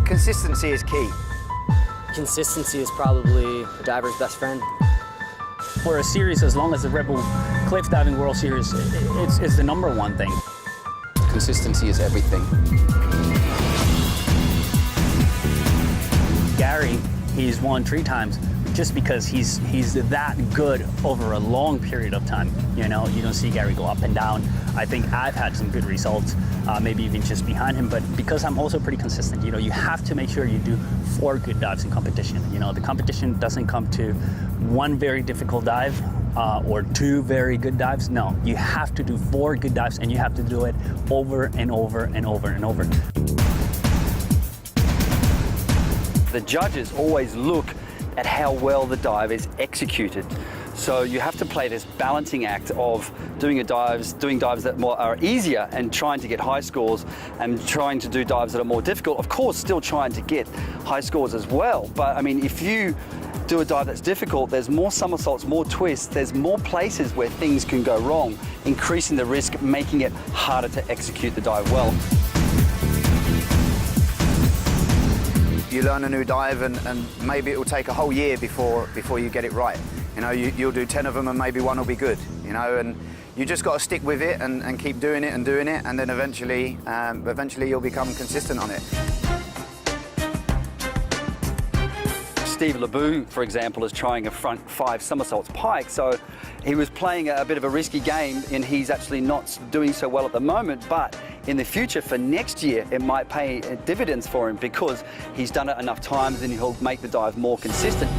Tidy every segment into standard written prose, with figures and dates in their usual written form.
Consistency is key. Consistency is probably a diver's best friend. For a series as long as the Red Bull Cliff Diving World Series, it's the #1 thing. Consistency is everything. Gary, he's won 3 times just because he's that good over a long period of time. You know, you don't see Gary go up and down. I think I've had some good results, maybe even just behind him, but because I'm also pretty consistent, you know, you have to make sure you do 4 good dives in competition. You know, the competition doesn't come to 1 very difficult dive or 2 very good dives. No, you have to do 4 good dives, and you have to do it over and over and over and over. The judges always look at how well the dive is executed. So you have to play this balancing act of doing dives that are easier and trying to get high scores, and trying to do dives that are more difficult. Of course, still trying to get high scores as well. But I mean, if you do a dive that's difficult, there's more somersaults, more twists, there's more places where things can go wrong, increasing the risk, making it harder to execute the dive well. You learn a new dive and maybe it will take a whole year before you get it right. You know, you'll do 10 of them and maybe 1 will be good, you know, and you just got to stick with it and keep doing it, and then eventually you'll become consistent on it. Steve LeBou, for example, is trying a front 5 somersaults pike, so he was playing a bit of a risky game, and he's actually not doing so well at the moment, but in the future, for next year, it might pay dividends for him because he's done it enough times and he'll make the dive more consistent.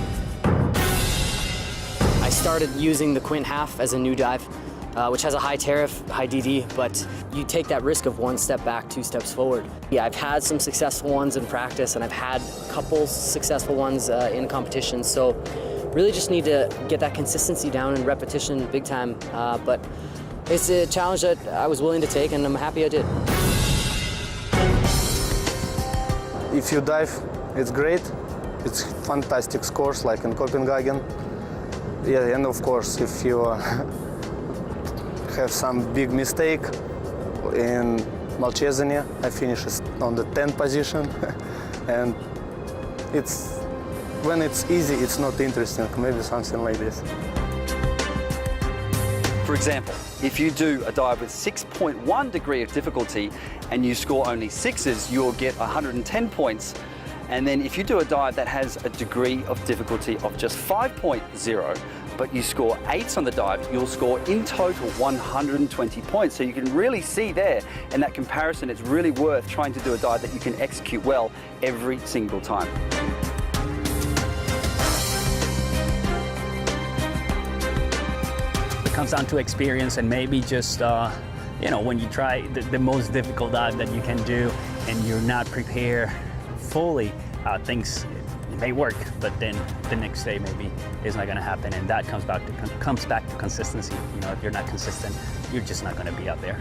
I started using the Quint half as a new dive, which has a high tariff, high DD, but you take that risk of 1 step back, 2 steps forward. Yeah, I've had some successful ones in practice, and I've had a couple successful ones in competition, so really just need to get that consistency down and repetition big time, but it's a challenge that I was willing to take, and I'm happy I did. If you dive, it's great. It's fantastic scores, like in Copenhagen. Yeah, and of course, if you have some big mistake in Malchesine, I finished on the 10th position, and when it's easy, it's not interesting. Maybe something like this. For example, if you do a dive with 6.1 degree of difficulty and you score only 6s, you'll get 110 points. And then if you do a dive that has a degree of difficulty of just 5.0, but you score 8s on the dive, you'll score in total 120 points. So you can really see there in that comparison, it's really worth trying to do a dive that you can execute well every single time. Comes down to experience, and maybe just you know, when you try the most difficult dive that you can do and you're not prepared fully, things may work, but then the next day maybe is not going to happen, and that comes back to consistency. You know, if you're not consistent, you're just not going to be out there.